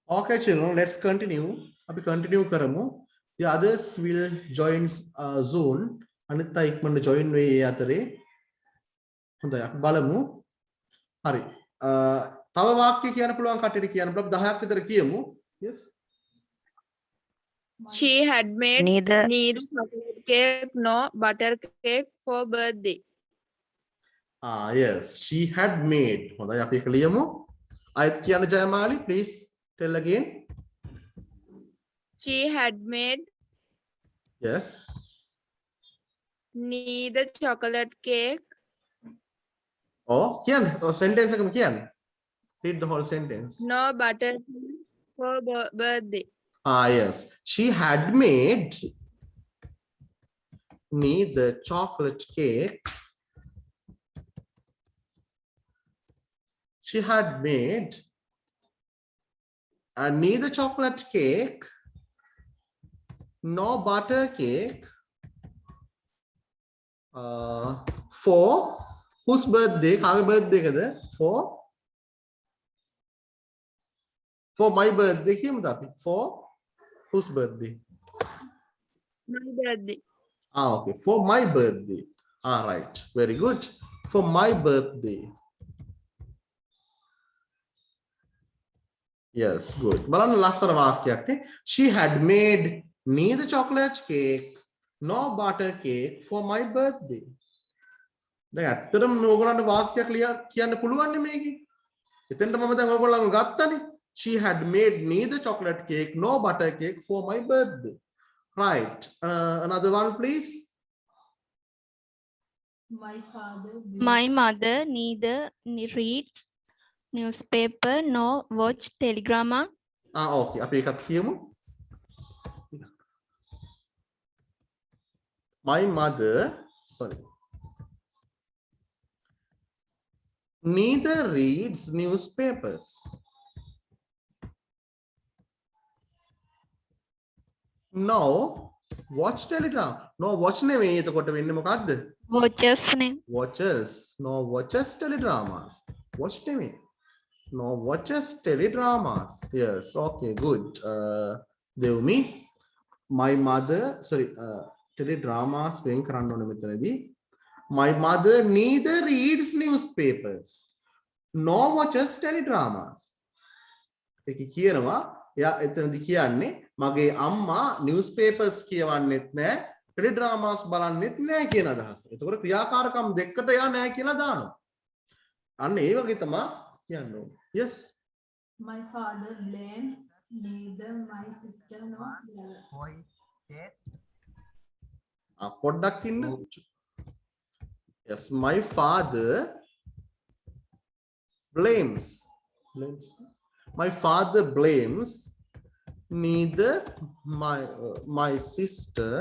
Okay, children, let's continue. අපි continue කරමු. The others will join soon. අනිත් අය ඉක්මනට join වෙයි ඒ අතරේ. හොඳයි අපි බලමු. හරි. තව වාක්‍ය කියන්න පුළුවන් කට්ටියට කියන්න බලමු 10ක් විතර කියමු. Yes. She had made Neither chocolate cake nor butter cake for birthday. Yes. She had made. හොඳයි අපි ඒක ලියමු. අයත් කියන්න ජයමාලි please tell again. She had made Yes. neither chocolate cake කියන්න. sentence එකම කියන්න. Read the whole sentence. nor butter cake for birthday. Yes. She had made neither chocolate cake. She had made neither chocolate cake nor butter cake for whose birthday? Kaage birthday kada? For my birthday කියමුද අපි? For whose birthday? My birthday. Okay. For my birthday. Right. Very good. For my birthday. Yes, good. බලන්න ලස්සන වාක්‍යයක් නේ. She had made neither chocolate cake nor butter cake for my birthday. දැන් ඇත්තටම ඕගොල්ලන්ට වාක්‍යයක් කියන්න පුළුවන් නේ මේකේ. එතෙන්ට මම දැන් ඕගොල්ලන්ව ගත්තනේ. She had made neither chocolate cake nor butter cake for my birthday. Right. Another one, please. my mother neither reads newspaper nor watch telegrama. Okay. අපි එකක් කියමු. My mother, sorry, neither reads newspapers no watch telegram. No watch නෙවෙයි එතකොට වෙන්නේ මොකද්ද? watches ne Watches. No watches teledramas. Watch නෙවෙයි. No watches teledramas. Yes. Okay. Good. Devmi. My mother. Sorry. Teledramas වෙන් කරන්න ඕනේ මෙතනදී. My mother neither reads newspapers nor watches teledramas. ඒක කියනවා එයා එතනදී කියන්නේ මගේ අම්මා newspapers කියවන්නෙත් නැහැ teledramas බලන්නෙත් නැහැ කියන අදහස. එතකොට ක්‍රියාකාරකම් දෙකකට එයා නැහැ කියලා දානවා. අන්න ඒ වගේ තමයි කියන්න ඕනේ. Yes. My father blamed neither my sister nor brother. පොඩ්ඩක් ඉන්න. Yes, my father blames. My father blames neither my sister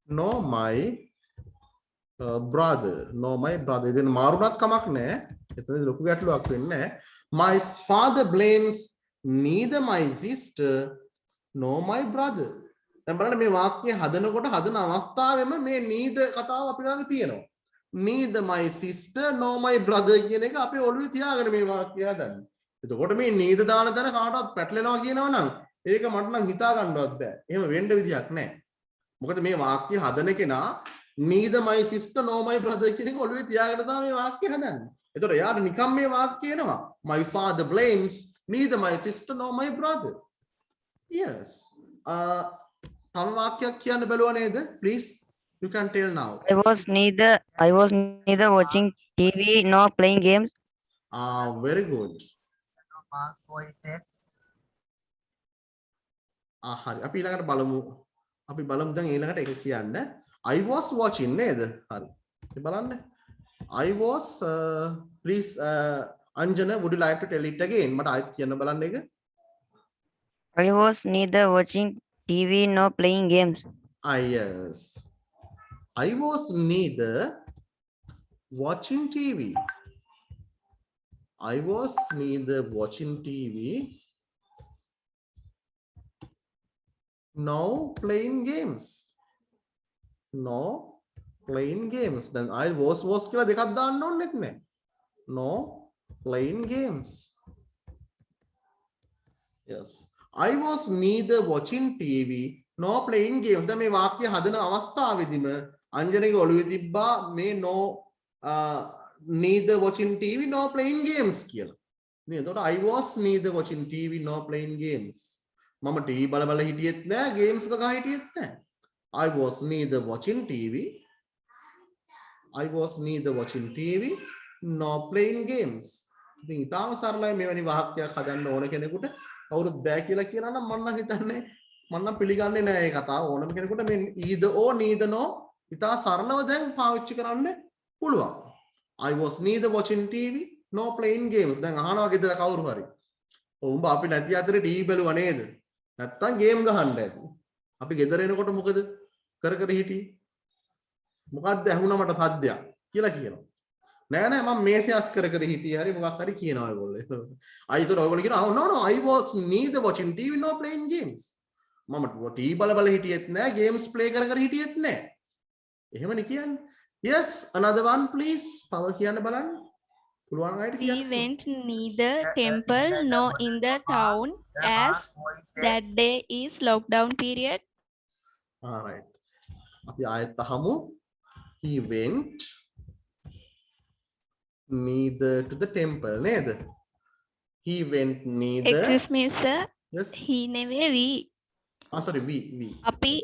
nor my brother. ඉතින් මාරුණත් කමක් නැහැ. එතන ලොකු ගැටලුවක් වෙන්නේ නැහැ. My father blames neither my sister nor my brother. දැන් බලන්න මේ වාක්‍ය හදනකොට හදන අවස්ථාවෙම මේ neither කතාව අපි ළඟ තියෙනවා. Neither my sister nor my brother කියන එක අපි ඔළුවේ තියාගෙන මේ වාක්‍ය හදන්නේ. එතකොට මේ neither දාන තැන කාටවත් පැටලෙනවා කියනවා නම් ඒක මට නම් හිතා ගන්නවත් බෑ. එහෙම වෙන්න විදියක් නැහැ. මොකද මේ වාක්‍ය හදන කෙනා neither my sister nor my brother කියන එක ඔළුවේ තියාගෙන තමයි මේ වාක්‍ය හදන්නේ. එතකොට එයාට නිකම් මේ වාක්‍ය එනවා. My father blames neither my sister nor my brother. Yes. තව වාක්‍යයක් කියන්න බැලුවා නේද? Please, you can tell now. I was neither watching TV nor playing games. Very good. හරි. අපි ඊළඟට බලමු. අපි බලමු දැන් ඊළඟට එක කියන්න. I was watching නේද? හරි. ඉතින් බලන්න. I was please Anjana, would you like to tell it again? මට ආයෙත් කියන්න බලන්න එක. I was neither watching TV nor playing games. Yes. I was neither watching TV. I was neither watching TV nor playing games. No playing games. Then I was කියලා දෙකක් දාන්න ඕනෙත් නෑ. No playing games. Yes, I was neither watching TV nor playing games. දැන් මේ වාක්‍ය හදන අවස්ථාවේදීම අංජනගේ ඔළුවේ තිබ්බා මේ no neither watching TV nor playing games කියලා. නේ එතකොට I was neither watching TV nor playing games. මම TV බල බල හිටියෙත් නෑ games එක ගහ හිටියෙත් නෑ. I was neither watching TV. I was neither watching TV nor playing games. ඉතින් ඊටාම සරලයි මෙවැනි වාක්‍යයක් හදන්න ඕන කෙනෙකුට. කවුරුත් බෑ කියලා කියනවා නම් මම නම් හිතන්නේ මම නම් පිළිගන්නේ නෑ මේ කතාව. ඕනම කෙනෙකුට මේ either or neither no ඉතා සරලව දැන් පාවිච්චි කරන්න පුළුවන්. I was neither watching TV nor playing games. දැන් අහනවා ගෙදර කවුරු හරි. උඹ අපි නැති අතරේ TV බලුවා නේද? නැත්තම් ගේම් ගහන්න ඇති. අපි ගෙදර එනකොට මොකද කර කර හිටියේ? මොකද්ද ඇහුණා මට සද්දයක් කියලා කියනවා. නෑ නෑ මම මේසයස් කර කර හිටියේ හරි මොකක් හරි කියනවා ඒගොල්ලෝ. අයිතර ඔයගොල්ලෝ කියනවා no no I was neither watching TV nor playing games. මම TV බල බල හිටියෙත් නෑ games play කර කර හිටියෙත් නෑ. එහෙමනේ කියන්නේ. Yes, another one please. තව කියන්න බලන්න. පුළුවන් අයට We කියන්න. went neither temple nor in the town as that day is lockdown period. All right. අපි ආයෙත් අහමු. He went neither to the temple නේද? He went neither. Excuse me sir. Yes. He නෙවෙයි Sorry we. අපි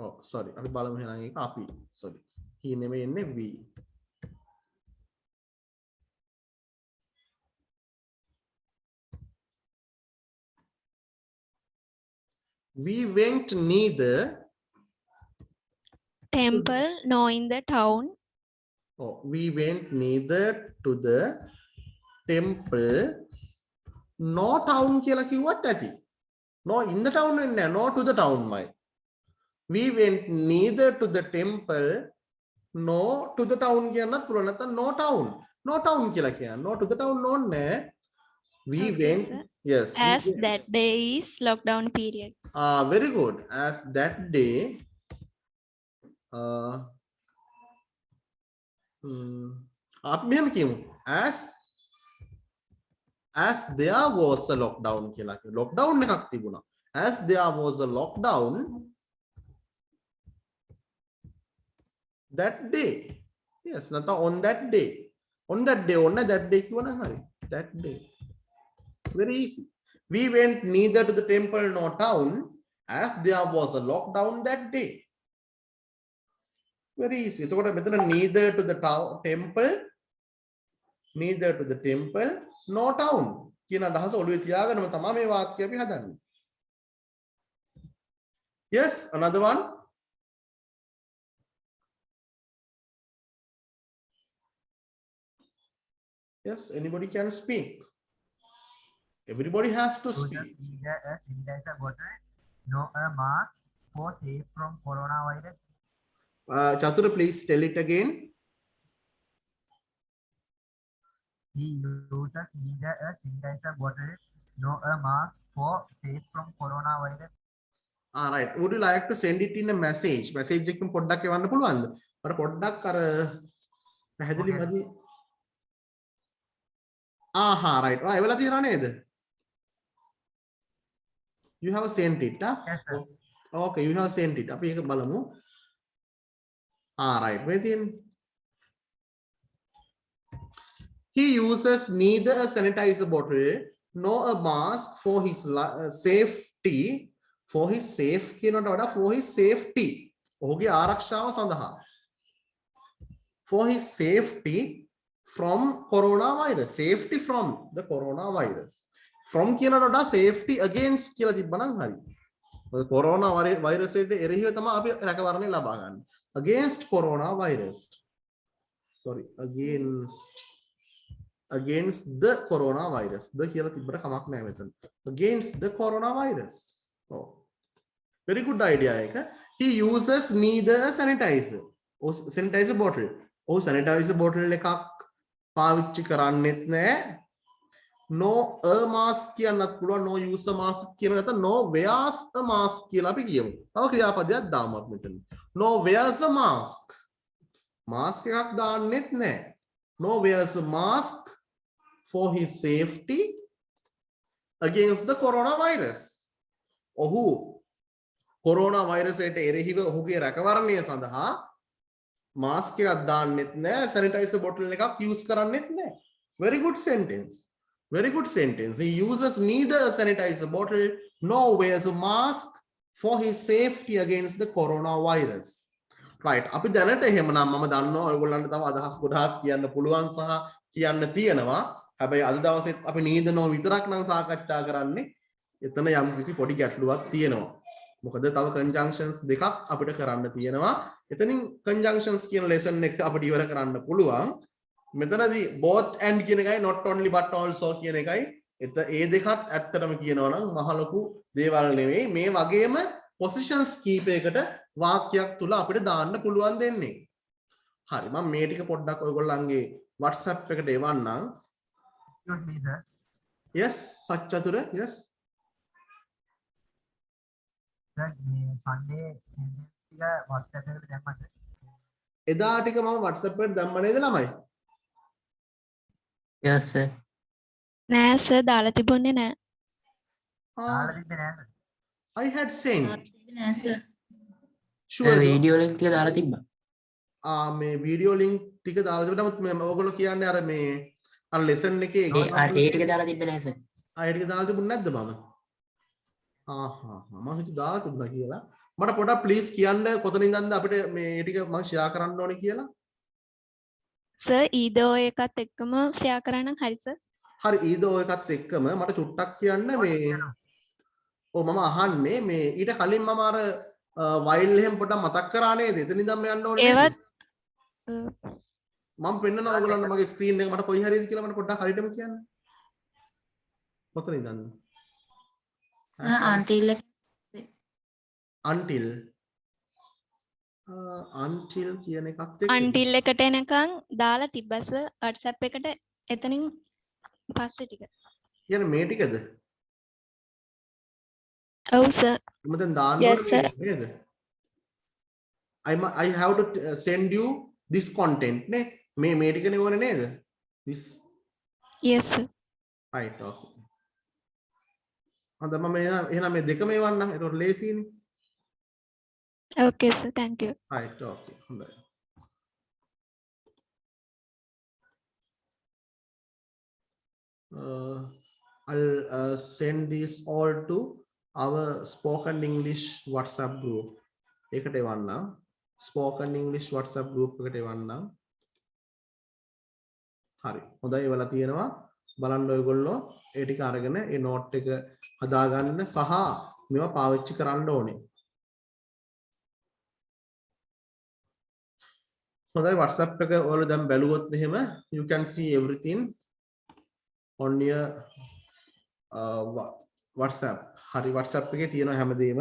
Oh sorry. අපි බලමු එහෙනම් ඒක අපි. Sorry. He නෙමෙයි එන්නේ we. We went neither temple nor in the town we went neither to the temple no town කියලා කිව්වත් ඇති. No in the town වෙන්නේ නැහැ. No to the town මයි. We went neither to the temple no to the town කියන්නත් පුළුවන්. නැත්නම් no town. No town කියලා කියන්න. No to the town ඕනේ. We Okay, went sir. yes. as that day is lockdown period. Very good. As that day අපි මෙහෙම කියමු. As there was a lockdown කියලා කියනවා. lockdown එකක් තිබුණා. As there was a lockdown that day. Yes, නැත්නම් on that day. On that day ඕනේ that day කියවනම් හරි. That day. Very easy. We went neither to the temple nor town as there was a lockdown that day. Very easy. එතකොට මෙතන neither to the temple nor town කියන අදහස ඔළුවේ තියාගෙනම තමයි මේ වාක්‍ය අපි හදන්නේ. Yes, another one. Yes, anybody can speak. Everybody has to speak. Neither a sanitizer bottle nor a mask for safe from coronavirus. Chatura, please tell it again. He uses neither a sanitizer bottle nor a mask for safe from coronavirus. All right. Would you like to send it in a message? Message එකකින් පොඩ්ඩක් එවන්න පුළුවන්ද? මට පොඩ්ඩක් අර පැහැදිලි මදි. Right. එවලා තියෙනව නේද? You have sent it, huh? Yes, sir. Okay, you have sent it. අපි ඒක බලමු. Right. Within. He uses neither a sanitizer bottle nor a mask for his safety. For his safe කියනට වඩා for his safety. ඔහුගේ ආරක්ෂාව සඳහා. For his safety from coronavirus. Safety from the coronavirus. From කියනට වඩා safety against කියලා තිබ්බනම් හරි. corona virus එකට එරෙහිව තමයි අපි රැකවරණය ලබා ගන්න. Against coronavirus. Sorry, against the coronavirus. The කියලා තිබ්බට කමක් නැහැ මෙතන. Against the coronavirus. Oh. Very good idea එක. He uses neither a sanitizer or sanitizer bottle. Oh, sanitizer bottle එකක් පාවිච්චි කරන්නෙත් නැහැ. No a mask කියන්නත් පුළුවන්. No use a mask කියන නැත්නම් no wears a mask කියලා අපි කියමු. තව ක්‍රියාපදයක් දාමු අපි මෙතන. No wears a mask. Mask එකක් දාන්නෙත් නැහැ. No wears a mask for his safety against the coronavirus. ඔහු කොරෝනා වෛරසයට එරෙහිව ඔහුගේ රැකවරණය සඳහා මාස්ක් එකක් දාන්නෙත් නැහැ, සැනිටයිසර් බොටල් එකක් යූස් කරන්නෙත් නැහැ. Very good sentence. Very good sentence. He uses neither a sanitizer bottle nor wears a mask for his safety against the coronavirus. Right. අපි දැනට එහෙමනම් මම දන්නවා ඔයගොල්ලන්ට තව අදහස් ගොඩාක් කියන්න පුළුවන් සහ කියන්න තියෙනවා. හැබැයි අද දවසෙත් අපි නීද නෝ විතරක් නම් සාකච්ඡා කරන්නේ. එතන යම් කිසි පොඩි ගැටලුවක් තියෙනවා. මොකද තව conjunctions දෙකක් අපිට කරන්න තියෙනවා. එතනින් conjunctions කියන lesson එක අපිට ඉවර කරන්න පුළුවන්. මෙතනදී both and කියන එකයි not only but also කියන එකයි ඒ දෙකත් ඇත්තටම කියනවා නම් මහ ලොකු දේවල් නෙවෙයි. මේ වගේම positions කීපයකට වාක්‍යයක් තුල අපිට දාන්න පුළුවන් දෙන්නේ. හරි මම මේ ටික පොඩ්ඩක් ඔයගොල්ලන්ගේ WhatsApp එකට එවන්නම්. Excuse me, sir. Yes සච්චතුර yes. Sir, Sunday ටික WhatsApp එකට දැම්මද? එදා ටික මම WhatsApp එකට දැම්ම නේද ළමයි? Yes, sir. නෑ සර් දාලා තිබුණේ නෑ. දාලා තිබ්බේ නෑ sir. I had sent. Sir, Sure. video link එක දාලා තිබ්බා. මේ වීඩියෝ ලින්ක් ටික දාලා තිබුණා. නමුත් මේ ඔයගොල්ලෝ කියන්නේ අර මේ අර lesson එකේ ඒ ටික දාලා තිබ්බේ නෑ sir. ඒ ටික දාලා තිබුණ නැද්ද මම? මම හිතුවා දාලා තිබුණා කියලා. මට පොඩක් ප්ලීස් කියන්න කොතනින්ද අපිට මේ ටික මම ෂෙයා කරන්න ඕනේ කියලා. සර් ඊදෝ එකත් එක්කම ෂෙයා කරන්න හරි සර්. හරි ඊදෝ එකත් එක්කම මට චුට්ටක් කියන්න මේ මම අහන්නේ මේ ඊට කලින් මම අර වයිල් එහෙම පොඩ්ඩක් මතක් කරා නේද? එතන ඉඳන් යන්න ඕනේ. ඒවත් මම පෙන්නනවා ඔයගොල්ලන්ට මගේ ස්ක්‍රීන් එක මට කොයි හරියද කියලා මට පොඩ්ඩක් හරියටම කියන්න. කොතන ඉඳන්ද? until කියන එකත් එක්ක අන්ටිල් එකට එනකන් දාලා තිබ්බා සර් WhatsApp එකට එතනින් පස්සේ ටික. කියන්නේ මේ ටිකද? ඔව් සර්. මම දැන් දාන්න Yes, sir. නේද? I have to send you this content නේ මේ ටිකනේ ඕනේ නේද? this yes sir. right okay. හොඳ මම එහෙනම් මේ දෙකම එවන්නම්. ඒතකොට ලේසියිනේ. okay sir thank you. right okay. හොඳයි. I'll send this all to our spoken English WhatsApp group. එකට එවන්නම්. spoken English WhatsApp group එකට එවන්නම්. හරි. හොඳයි ඒවලා තියෙනවා. බලන්න ඔයගොල්ලෝ ඒ ටික අරගෙන ඒ නෝට් එක හදාගන්න සහ මේවා පාවිච්චි කරන්න ඕනේ. හොඳයි WhatsApp එක ඔයාලා දැන් බැලුවොත් එහෙම you can see everything on your WhatsApp. හරි WhatsApp එකේ තියෙන හැමදේම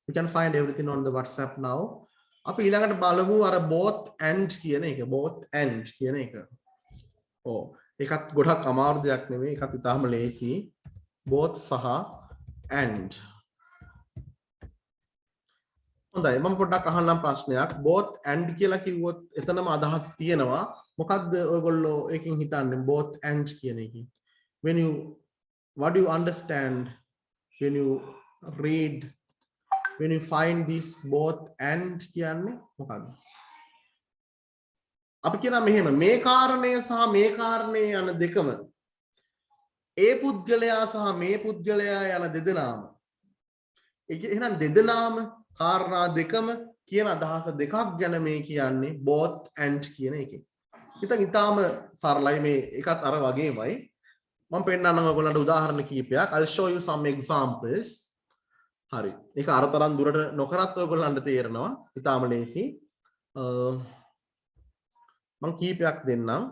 you can find everything on the WhatsApp now. අපි ඊළඟට බලමු අර both and කියන එක. both and කියන එක. ඔව් ඒකත් ගොඩක් අමාරු දෙයක් නෙමෙයි. ඒකත් ඉතාලම ලේසි. both සහ and. හොඳයි මම පොඩ්ඩක් අහන්නම් ප්‍රශ්නයක්. both and කියලා කිව්වොත් එතනම අදහස් තියෙනවා. මොකද්ද ඔයගොල්ලෝ එකකින් හිතන්නේ both and කියන එකකින්? what do you understand when you read when you find this both and කියන්නේ මොකද්ද? අපි කියනවා මෙහෙම මේ කාරණය සහ මේ කාරණය යන දෙකම ඒ පුද්ගලයා සහ මේ පුද්ගලයා යන දෙදෙනාම එහෙනම් දෙදෙනාම කාරණා දෙකම කියන අදහස දෙකක් ගැන මේ කියන්නේ both and කියන එකේ. ඉතින් ඊටාම සරලයි මේ එකත් අර වගේමයි. මම පෙන්නන්නම් ඔයගොල්ලන්ට උදාහරණ කිහිපයක්. I'll show you some examples. හරි. ඒක අරතරන් දුරට නොකරත් ඔයගොල්ලන්ට තේරෙනවා. ඊටාම ලේසි. මම කීපයක් දෙන්නම්.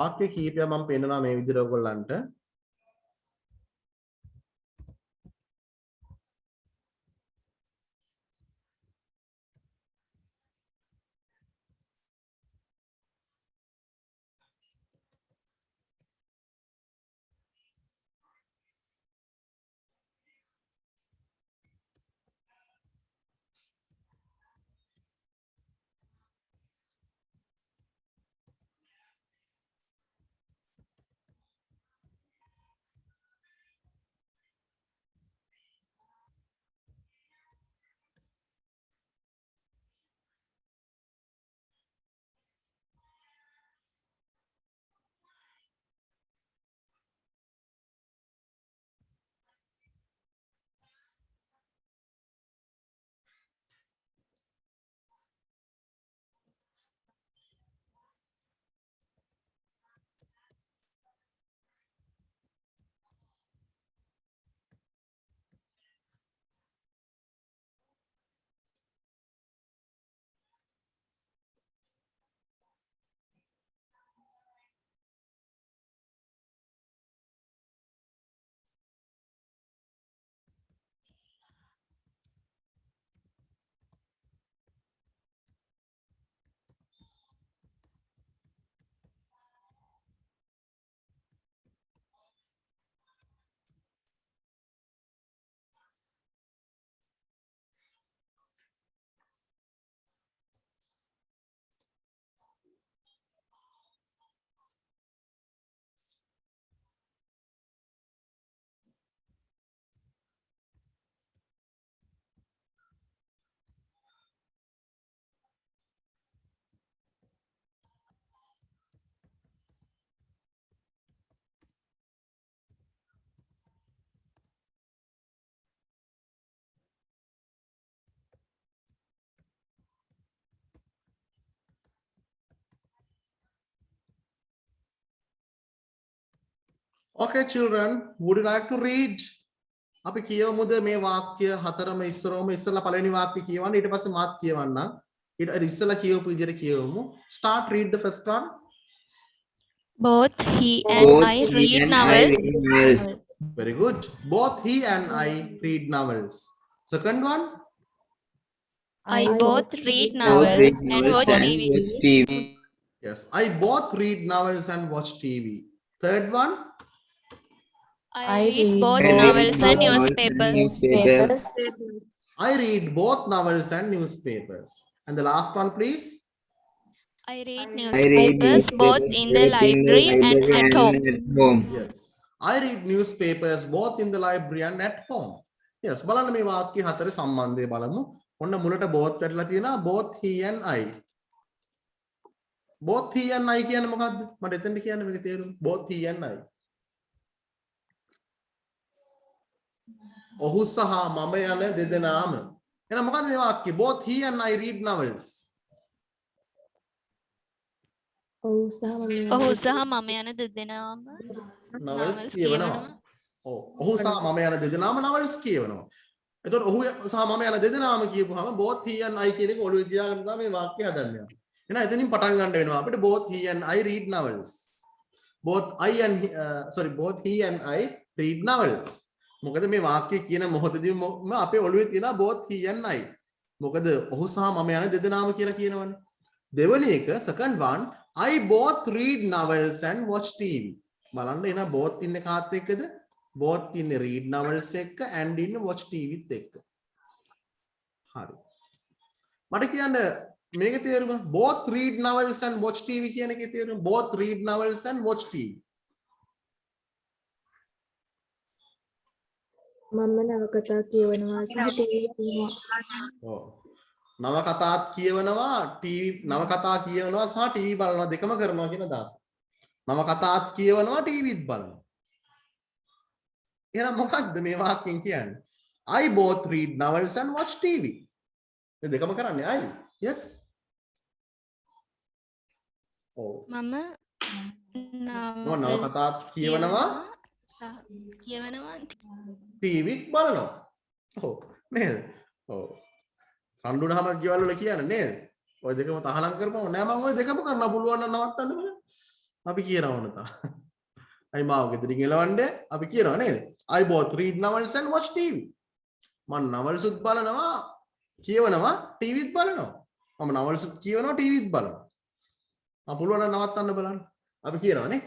වාක්‍ය කීපයක් මම පෙන්නනවා මේ විදිහට ඔයගොල්ලන්ට. Okay, children, would you like to read? අපි කියවමුද මේ වාක්‍ය හතරම ඉස්සරලා පළවෙනි වාක්‍ය කියවන්න ඊට පස්සේ මාත් කියවන්න. ඊට ඉස්සලා කියවපු විදිහට කියවමු. Start read the first one. Both he and I read novels. Very good. Both he and I read novels. Second one. I both read novels and watch TV. Yes, I both read novels and watch TV. Third one. I read both novels and newspapers. I read both novels and newspapers. And the last one, please. I read newspapers both in the library and at home. Yes, I read newspapers both in the library and at home. Yes, බලන්න මේ වාක්‍ය හතරේ සම්බන්ධය බලමු. ඔන්න මුලට both වැටලා තියෙනවා both he and I. Both he and I කියන්නේ මොකද්ද? මට එතනට කියන්න මේක තේරුම. Both he and I. ඔහු සහ මම යන දෙදෙනාම. එහෙනම් මොකද්ද මේ වාක්‍ය? Both he and I read novels. ඔහු සහ මම යන දෙදෙනාම novels කියවනවා. ඔහු සහ මම යන දෙදෙනාම novels කියවනවා. එතකොට ඔහු සහ මම යන දෙදෙනාම කියපුවාම both he and I කියන එක ඔළුවේ තියාගෙන තමයි මේ වාක්‍ය හදන්නේ. එහෙනම් එතනින් පටන් ගන්න වෙනවා අපිට both he and I read novels. Both he and I read novels. මොකද මේ වාක්‍ය කියන මොහොතදීම අපේ ඔළුවේ තියෙනවා both he and I. මොකද ඔහු සහ මම යන දෙදෙනාම කියලා කියනවනේ. දෙවෙනි එක second one I both read novels and watch TV. බලන්න එන both ඉන්නේ කාත් එක්කද? both ඉන්නේ read novels එක්ක and ඉන්නේ watch TV එක්ක. හරි. මට කියන්න මේක තේරුම both read novels and watch TV කියන එකේ තේරුම both read novels and watch TV. මම නවකතා කියවනවා සහ ටීවී බලනවා. ඔව්. නවකතාත් කියවනවා නවකතා කියවනවා සහ ටීවී බලනවා දෙකම කරනවා කියන අදහස. නවකතාත් කියවනවා ටීවීත් බලනවා. එහෙනම් මොකක්ද මේ වාක්‍යයෙන් කියන්නේ? I both read novels and watch TV. මේ දෙකම කරන්නේ I. Yes. ඔව්. මම නවකතාත් කියවනවා ටීවීත් බලනවා. ඔව් නේද? ඔව්. කණ්ඩුනහම ගෙවල් වල කියන්නේ නේද? ඔය දෙකම තහනම් කරපුවම නෑ මම ඔය දෙකම කරන්න පුළුවන් නම් නවත්තන්න බෑ. අපි කියනවා ඕන තා. අයි මාව ගෙදරින් එලවන්නේ අපි කියනවා නේද? I both read novels and watch TV. මම novels උත් බලනවා කියවනවා ටීවීත් බලනවා. මම novels උත් කියවනවා ටීවීත් බලනවා. මම පුළුවන් නම් නවත්තන්න බලන්න. අපි කියනවා නේ.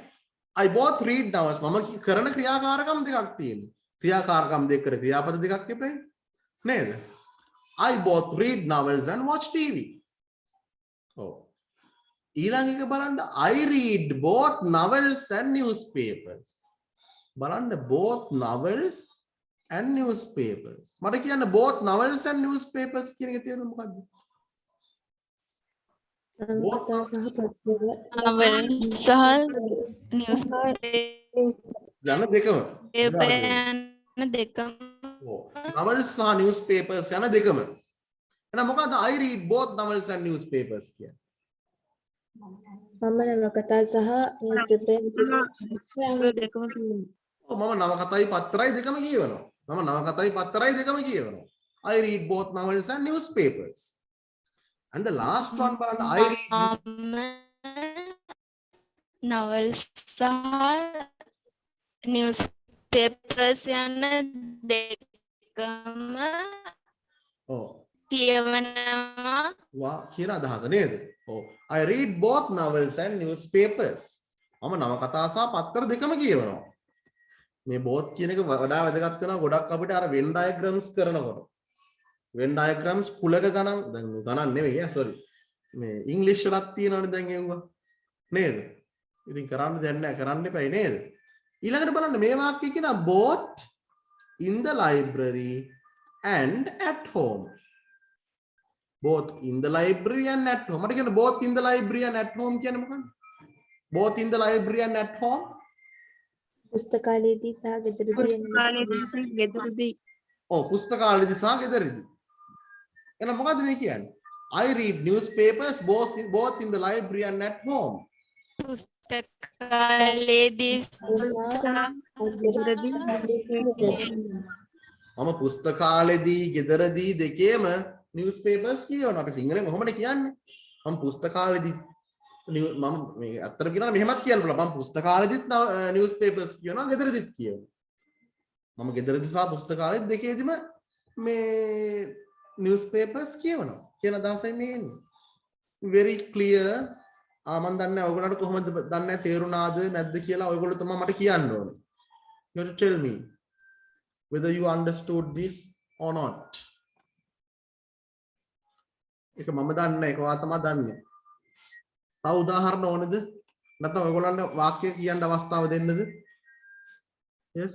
I both read novels. මම කරන ක්‍රියාකාරකම් දෙකක් තියෙනවා. ක්‍රියාකාරකම් දෙකකට ක්‍රියාපද දෙකක් එපේ. නේද? I both read novels and watch TV. Oh. ඊළඟ එක බලන්න I read both novels and newspapers. බලන්න both novels and newspapers. මට කියන්න both novels and newspapers කියන එක තේරුම මොකද්ද? යන දෙකම. novels සහ newspapers යන දෙකම. එහෙනම් මොකද්ද I read both novels and newspapers කියන්නේ? මම නවකතා සහ නිවුස්පේපර් දෙකම කියනවා. ඔව් මම නවකතායි පත්තරයි දෙකම කියවනවා. මම නවකතායි පත්තරයි දෙකම කියවනවා. I read both novels and newspapers. And the last one බලන්න I read novels සහ newspapers යන දෙකම ඔව් කියවනවා. වා කියන අදහස නේද? ඔව් I read both novels and newspapers. මම නවකතා සහ පත්තර දෙකම කියවනවා. මේ both කියන එක වඩා වැදගත් වෙනවා ගොඩක් අපිට අර Venn diagrams කරනකොට. Venn diagrams කුලක ගණන් දැන් ගණන් නෙවෙයි sorry. මේ ඉංග්‍රීසි වලත් තියෙනවනේ දැන් ඒවා. නේද? ඉතින් කරන්න දෙයක් නැහැ කරන්න එපයි නේද? ඊළඟට බලන්න මේ වාක්‍යය කියනවා both in the library and at home. Both in the library and at home. මට කියන්න both in the library and at home කියන්නේ මොකක්ද? Both in the library and at home. පුස්තකාලයේදී සහ ගෙදරදී. ඔව් පුස්තකාලයේදී සහ ගෙදරදී. එහෙනම් මොකද්ද මේ කියන්නේ? I read newspapers both in the library and at home. පුස්තකාලයේදී මම පුස්තකාලෙදී ගෙදරදී දෙකේම නිවුස්පේපර්ස් කියවනවා. අපි සිංහලෙන් කොහොමද කියන්නේ? මම පුස්තකාලෙදී මම මේ අත්තර කියනවා මෙහෙමත් කියන්න පුළුවන්. මම පුස්තකාලෙදිත් නිවුස්පේපර්ස් කියවනවා, ගෙදරදිත් කියවනවා. මම ගෙදරදී සහ පුස්තකාලෙත් දෙකේදීම මේ නිවුස්පේපර්ස් කියවනවා කියන අදහසයි මේ එන්නේ. very clear. මම දන්නේ නැහැ ඔයගොල්ලන්ට කොහොමද දන්නේ නැහැ තේරුණාද නැද්ද කියලා ඔයගොල්ලෝ තමයි මට කියන්න ඕනේ. You have to tell me whether you understood this or not. ඒක මම දන්නේ නැහැ. ඒක ඔයා තමයි දන්නේ. තව උදාහරණ ඕනේද? නැත්නම් ඔයගොල්ලන්ට වාක්‍ය කියන්න අවස්ථාව දෙන්නද? Yes.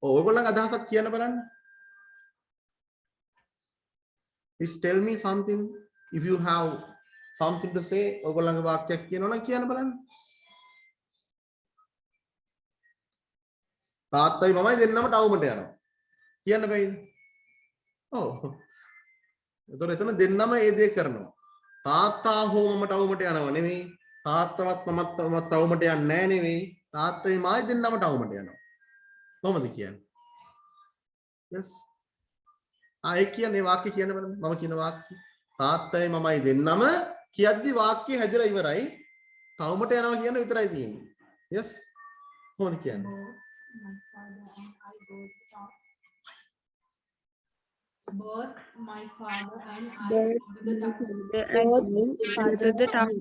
ඔයගොල්ලන්ගේ අදහසක් කියන්න බලන්න. Please tell me something. If you have something to say, ඔයගොල්ලන්ගේ වාක්‍යයක් කියනවා නම් කියන්න බලන්න. තාත්තයි මමයි දෙන්නම ටවුමට යනවා. කියන්න බෑද? ඔව්. ඒතර එතන දෙන්නම ඒ දේ කරනවා. තාත්තා හෝ මම ටවුමට යනවා නෙමෙයි. තාත්තවත් මමත් ටවුමට යන්නේ නැහැ නෙමෙයි. තාත්තයි මායි දෙන්නම ටවුමට යනවා. කොහොමද කියන්නේ? Yes. ආයෙ කියන්නේ වාක්‍ය කියන්න බලන්න. මම කියන වාක්‍ය තාත්තයි මමයි දෙන්නම කියද්දි වාක්‍ය හැදලා ඉවරයි. ටවුමට යනවා කියන විතරයි තියෙන්නේ. Yes. කොහොමද කියන්නේ? Both my father and I Both go to the town. the town.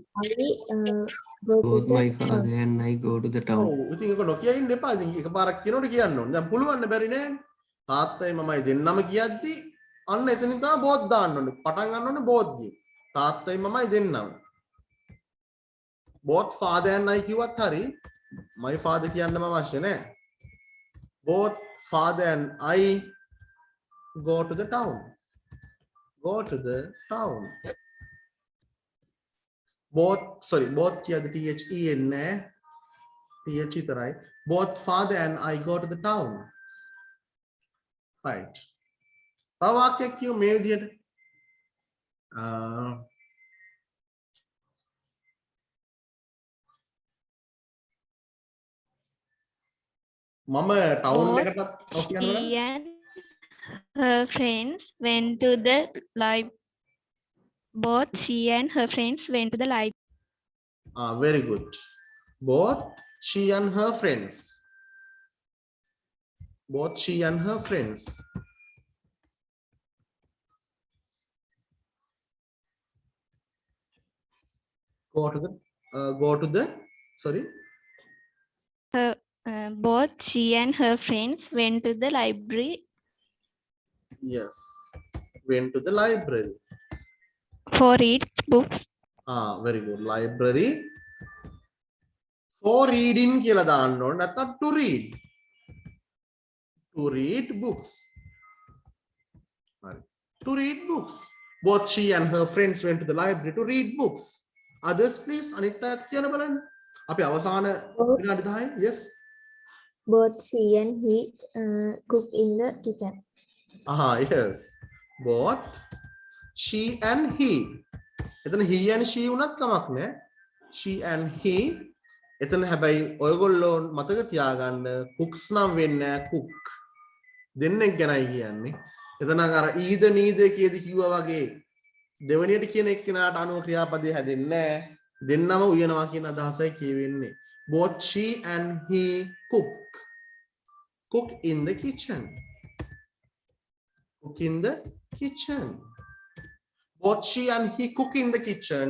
Both my father and I go to the town. ඔව් ඉතින් ඒක නොකිය ඉන්න එපා. ඉතින් එකපාරක් කියනකොට කියන්න ඕනේ. දැන් පුළුවන් නේ බැරි නෑනේ. තාත්තයි මමයි දෙන්නම කියද්දි අන්න එතනින් තමයි බෝත් දාන්න ඕනේ. පටන් ගන්න ඕනේ බෝත් දී. තාත්තයි මමයි දෙන්නම. both father and I කිව්වත් හරි. my father කියන්නම අවශ්‍ය නෑ. both father and I go to the town. Go to the town. Both කියද්දි THE එන්නේ TH විතරයි. Both father and I go to the town. Right. තව වාක්‍යයක් කියමු මේ විදිහට. මම ටවුන් එකටත් ඔක් කියන්න She and her friends went to the library. Both she and her friends went to the library. very good. Both she and her friends. Both she and her friends. Go to the sorry. Both she and her friends went to the library Yes. Went to the library. for read books. Very good. Library for reading කියලා දාන්න ඕනේ නැත්නම් to read. To read books. Right. To read books. Both she and her friends went to the library to read books. Others please. අනිත් අයත් කියන්න බලන්න. අපි අවසාන විනාඩි 10. Yes. Both she and he cook in the kitchen. Yes. Both she and he. එතන he and she උනත් කමක් නෑ. She and he. එතන හැබැයි ඔයගොල්ලෝ මතක තියාගන්න cooks නම් වෙන්නේ නෑ cook. දෙන්නෙක් ගැනයි කියන්නේ. එතන අර either neither කියදී කිව්වා වගේ දෙවෙනියට කියන එක්කෙනාට අනුව ක්‍රියාපදේ හැදෙන්නේ නෑ. දෙන්නම උයනවා කියන අදහසයි කියවෙන්නේ. Both she and he cook. Cook in the kitchen. Cook in the kitchen. Both she and he cook in the kitchen.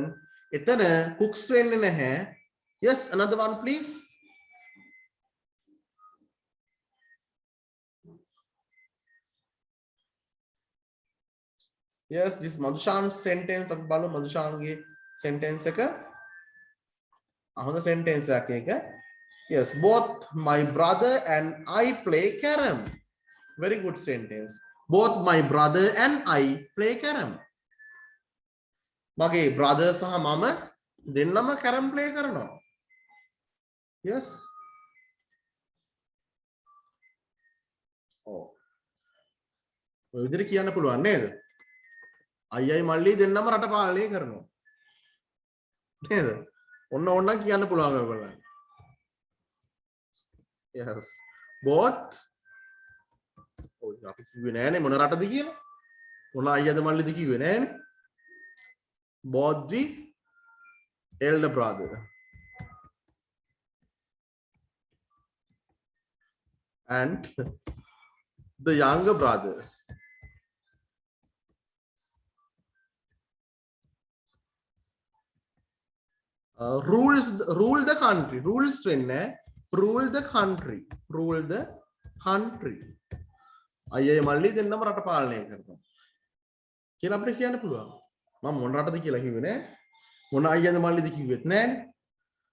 එතන cooks වෙන්නේ නැහැ. Yes, another one please. Yes, this Madhushan sentence අපි බලමු මදුෂාන්ගේ sentence එක. අහන sentence එක. Yes, both my brother and I play carom. Very good sentence. Both my brother and I play carom. මගේ brother සහ මම දෙන්නම carom play කරනවා. Yes. ඔය විදිහට කියන්න පුළුවන් නේද? අයියයි මල්ලි දෙන්නම රට පාලනය කරනවා. නේද? ඔන්න ඕනනම් කියන්න පුළුවන් ඔයගොල්ලන්ට. Yes. Both ඔය අපි කිව්වේ නෑනේ මොන රටද කියලා. මොන අයියද මල්ලිද කිව්වේ නෑනේ. Both the elder brother and the younger brother rule the country. Rules වෙන්නේ rule the country. Rule the country. අයියයි මල්ලි දෙන්නම රට පාලනය කරනවා. කියලා අපිට කියන්න පුළුවන්. මම මොන රටද කියලා කිව්වේ නෑ. මොන අයියද මල්ලිද කිව්වෙත් නෑනේ.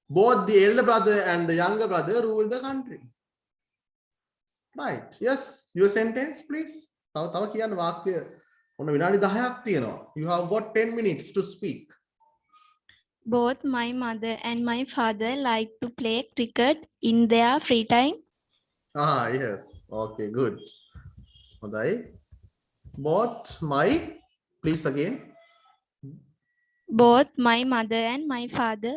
Both the elder brother and the younger brother rule the country. Right. Yes. Your sentence, please. තව කියන්න වාක්‍ය ඔන්න විනාඩි 10ක් තියෙනවා. You have got 10 minutes to speak. Both my mother and my father like to play cricket in their free time. Ah, yes. Okay, good. හොඳයි. Both my, please again. Both my mother and my father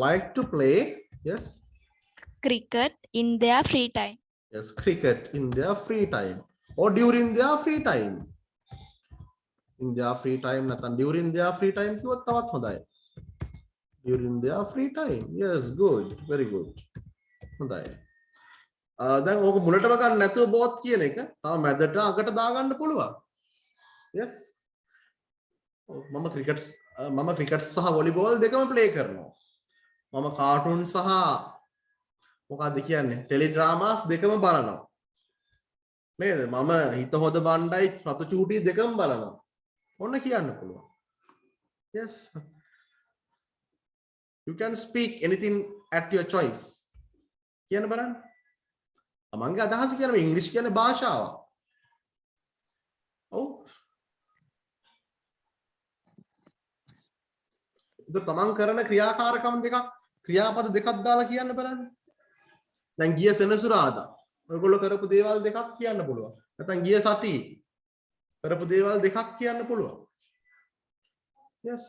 Like to play, yes. cricket in their free time. Yes, cricket in their free time or during their free time. In their free time නැත්නම් during their free time කිව්වොත් තවත් හොඳයි. During their free time. Yes, good. Very good. හොඳයි. දැන් ඕක මුලටම ගන්න නැතුව both කියන එක තව මැදට අගට දාගන්න පුළුවන්. Yes. මම ක්‍රිකට් සහ වොලිබෝල් දෙකම ප්ලේ කරනවා. මම කාටුන් සහ මොකක්ද කියන්නේ ටෙලි ඩ්‍රාමාස් දෙකම බලනවා. නේද? මම හිත හොද බණ්ඩයි රතු චූටි දෙකම බලනවා. ඔන්න කියන්න පුළුවන්. Yes. You can speak anything at your choice. කියන්න බලන්න. තමන්ගේ අදහස කියනවා ඉංග්‍රීසි කියන්නේ භාෂාවක්. ඔව්. ඒක තමන් කරන ක්‍රියාකාරකම් දෙකක් ක්‍රියාපද දෙකක් දාලා කියන්න බලන්න. දැන් ගිය සෙනසුරාදා ඔයගොල්ලෝ කරපු දේවල් දෙකක් කියන්න පුළුවන්. නැත්නම් ගිය සතියේ කරපු දේවල් දෙකක් කියන්න පුළුවන්. Yes.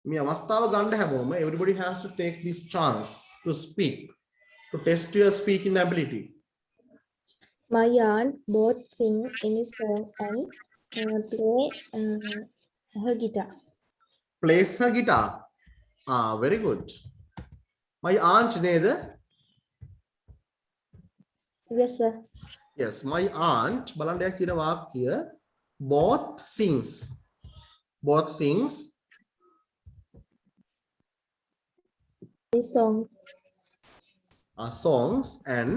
මේ අවස්ථාව ගන්න හැමෝම everybody has to take this chance to speak, to test your speaking ability. My aunt both sing any song and play her guitar. Plays her guitar. Ah, very good. My aunt nේද? Yes, sir. Yes, my aunt බලන්න යා කියන වාක්‍ය both sings. Both sings This song. Songs and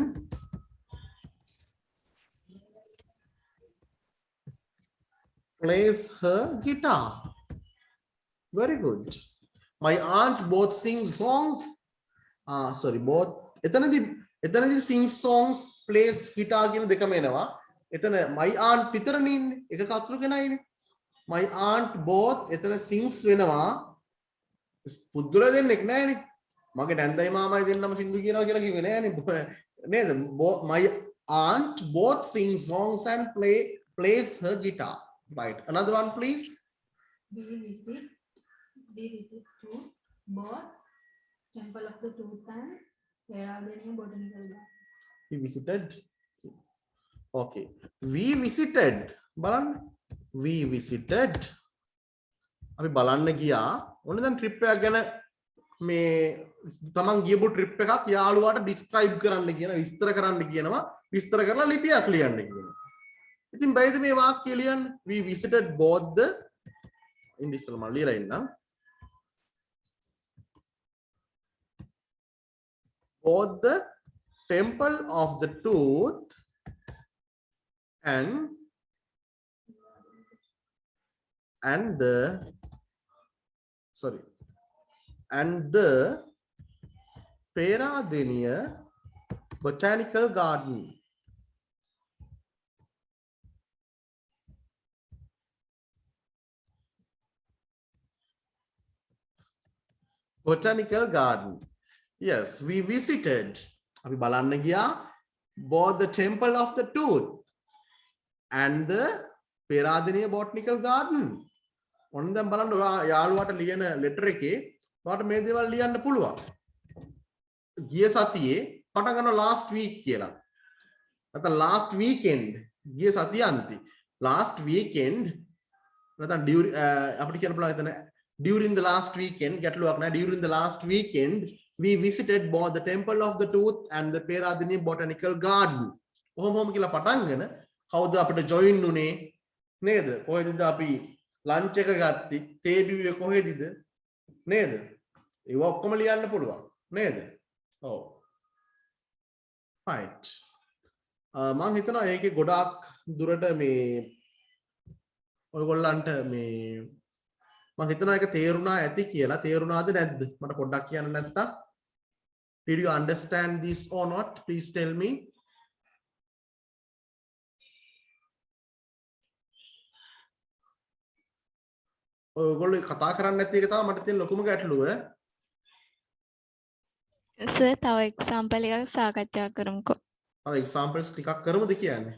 plays her guitar. Very good. My aunt both sings songs. Sorry, both. එතනදී sing songs, plays guitar කියන දෙකම එනවා. එතන my aunt විතරනේ ඉන්නේ. එක කතුරු කෙනා ඉන්නේ. My aunt both එතන sings වෙනවා. පුදුල දෙන්නෙක් නෑනේ. මගේ නැන්දයි මාමයි දෙන්නම සින්දු කියනවා කියලා කිව්වේ නෑනේ. නේද? My aunt both sings songs and plays her guitar. Right. Another one, please. We visit to both Temple of the Tooth and Peradeniya Botanical Garden. We visited. Okay. We visited. බලන්න. We visited. අපි බලන්න ගියා. ඔන්න දැන් trip එකක් ගැන මේ තමන් ගියපු ට්‍රිප් එකක් යාළුවාට ඩිස්ක්‍රයිබ් කරන්න කියන විස්තර කරන්න කියනවා. විස්තර කරලා ලිපියක් ලියන්න කියනවා. ඉතින් බයිද මේ වාක්‍ය ලියන්න. We visited both the ඉන්දිස්සල මම ලියලා ඉන්නම්. Both the Temple of the Tooth and the Peradeniya Botanical Garden. botanical garden. Yes, we visited. අපි බලන්න ගියා both the temple of the tooth and the Peradeniya botanical garden. ඔන්න දැන් බලන්න ඔයා යාළුවාට ලියන ලෙටර් එකේ ඔයාට මේ දේවල් ලියන්න පුළුවන්. ගිය සතියේ පටන් ගන්න last week කියලා. නැත්නම් last weekend ගිය සතිය අන්ති. last weekend නැත්නම් අපිට කියන්න පුළුවන් එතන during the last weekend ගැටලුවක් නෑ. during the last weekend we visited both the temple of the tooth and the Peradeniya botanical garden. කොහොම කියලා පටන්ගෙන කවුද අපිට join උනේ නේද? කොහෙද අපි lunch එක ගත්තී? තේ බිව්වේ කොහෙදද? නේද? ඒව ඔක්කොම ලියන්න පුළුවන් නේද? ඔව්. right. මම හිතනවා ඒකේ ගොඩාක් දුරට මේ ඔයගොල්ලන්ට මේ මම හිතනවා ඒක තේරුණා ඇති කියලා. තේරුණාද නැද්ද? මට පොඩ්ඩක් කියන්න නැත්තම්. Did you understand this or not? Please tell me. ඔයගොල්ලෝ කතා කරන්නේ නැති එක තමයි මට තියෙන ලොකුම ගැටලුව. සර් තව එක්සැම්පල් එකක් සාකච්ඡා කරමුකෝ. අර examples ටිකක් කරමුද කියන්නේ?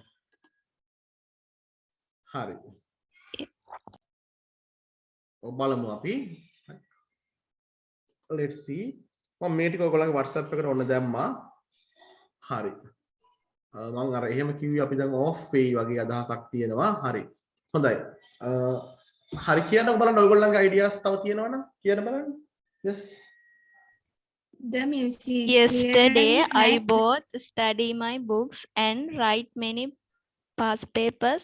හරි. බලමු අපි. Let's see. මම මේ ටික ඔයගොල්ලන්ගේ WhatsApp එකට ඔන්න දැම්මා. හරි. මම අර එහෙම කිව්වේ අපි දැන් off way වගේ අදහසක් තියෙනවා. හරි. හොඳයි. හරි කියන්නකො බලන්න ඔයගොල්ලන්ගේ ideas තව තියෙනවනම් කියන්න බලන්න. Yes. The musician Yesterday I had- both study my books and write many past papers.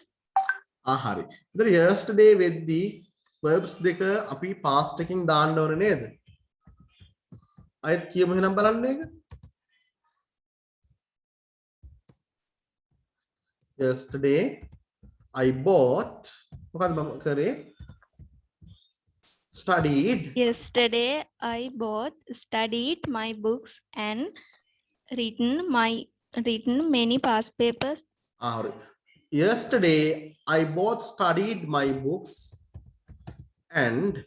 හරි. ඉතින් yesterday වෙද්දී verbs දෙක අපි past එකකින් දාන්න ඕනේ නේද? අයත් කියමු එහෙනම් බලන්න ඒක. Yesterday I bought මොකක්ද මම කරේ? Studied. Yesterday I both studied my books and written many past papers. හරි. Yesterday I both studied my books and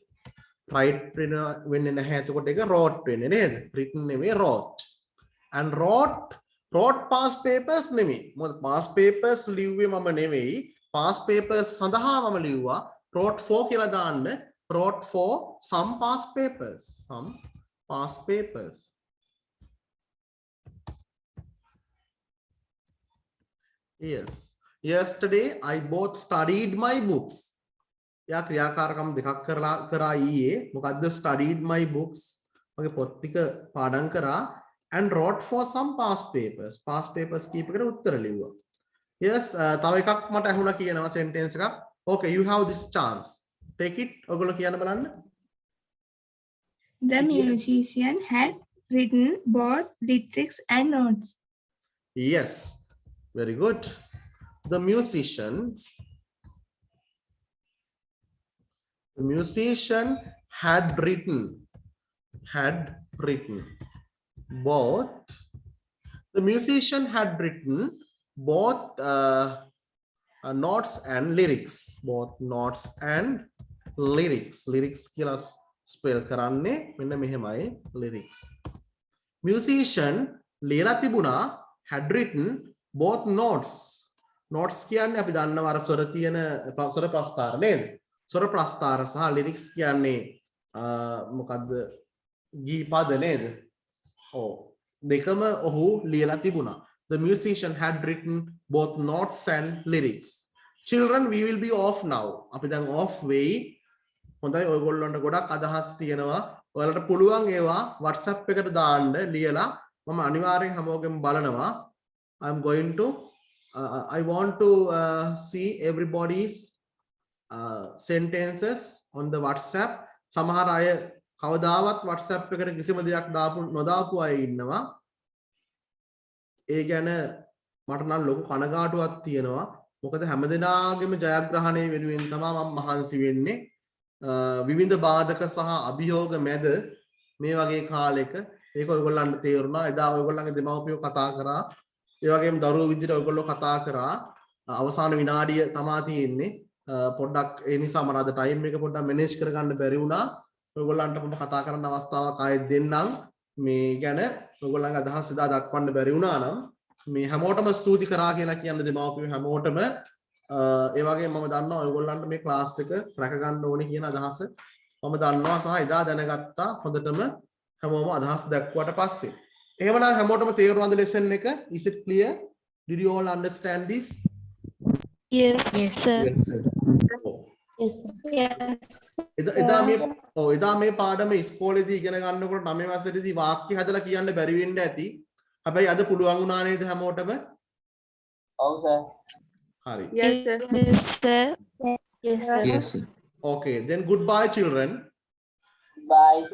write වෙන්නේ නැහැ. එතකොට ඒක wrote වෙන්නේ නේද? written නෙමෙයි wrote. and wrote past papers නෙමෙයි. මොකද past papers ලිව්වේ මම නෙමෙයි. past papers සඳහා මම ලිව්වා wrote for කියලා දාන්න. wrote for some past papers. Some past papers. Yes. Yesterday I both studied my books. යා ක්‍රියාකාරකම් දෙකක් කරා ඊයේ. මොකද්ද studied my books? මගේ පොත් ටික පාඩම් කරා and wrote for some past papers. past papers කීපයකට උත්තර ලිව්වා. Yes, තව එකක් මට අහුණා කියනවා sentence එකක්. Okay, you have this chance. Take it. ඔයගොල්ලෝ කියන්න බලන්න. The musician had written both lyrics and notes. Yes, very good. The musician had written both. The musician had written both notes and lyrics. Both notes and lyrics. Lyrics කියලා spell කරන්නේ මෙන්න මෙහෙමයි lyrics. Musician ලියලා තිබුණා had written both notes. Notes කියන්නේ අපි දන්නවා අර ස්වර තියෙන ස්වර ප්‍රස්ථාර නේද? ස්වර ප්‍රස්ථාර සහ lyrics කියන්නේ මොකද්ද? ගී පද නේද? ඔව්. දෙකම ඔහු ලියලා තිබුණා. The musician had written both notes and lyrics. Children, we will be off now. අපි දැන් off way. හොඳයි ඔයගොල්ලන්ට ගොඩක් අදහස් තියෙනවා. ඔයාලට පුළුවන් ඒවා WhatsApp එකට දාන්න ලියලා මම අනිවාර්යෙන් හැමෝගෙම බලනවා. I want to see everybody's sentences on the WhatsApp. සමහර අය කවදාවත් WhatsApp එකට කිසිම දෙයක් නොදාපු අය ඉන්නවා. ඒ ගැන මට නම් ලොකු කනගාටුවක් තියෙනවා. මොකද හැමදෙනාගේම ජයග්‍රහණය වෙනුවෙන් තමයි මම මහන්සි වෙන්නේ. විවිධ බාධක සහ අභියෝග මැද මේ වගේ කාලෙක ඒක ඔයගොල්ලන්ට තේරුණා. එදා ඔයගොල්ලන්ගේ දෙමව්පියෝ කතා කරා. ඒ වගේම දරුවෝ විදිහට ඔයගොල්ලෝ කතා කරා. අවසාන විනාඩිය තමා තියෙන්නේ. පොඩ්ඩක් ඒ නිසා මම අද ටයිම් එක පොඩ්ඩක් මැනේජ් කරගන්න බැරි වුණා. ඔයගොල්ලන්ට මම කතා කරන්න අවස්ථාවක් ආයෙත් දෙන්නම් මේ ගැන ඔයගොල්ලන්ගේ අදහස් එදා දක්වන්න බැරි වුණා නම් මේ හැමෝටම ස්තුති කරා කියලා කියන්න දෙමව්පියෝ හැමෝටම ඒ වගේම මම දන්නවා ඔයගොල්ලන්ට මේ ක්ලාස් එක රැක ගන්න ඕනේ කියන අදහස මම දන්නවා සහ එදා දැනගත්තා හොඳටම හැමෝම අදහස් දැක්වුවට පස්සේ එහෙමනම් හැමෝටම තේරුණාද lesson එක is it clear did you all understand this Yes, sir. Yes, sir. Yes. එදා මේ පාඩම ඉස්කෝලේදී ඉගෙන ගන්නකොට 9 වසරේදී වාක්‍ය හදලා කියන්න බැරි වෙන්න ඇති. හැබැයි අද පුළුවන් වුණා නේද හැමෝටම? ඔව් සර්. හරි. Yes, sir. Yes, sir. Yes, sir. Yes, sir. Okay, then goodbye children. Bye.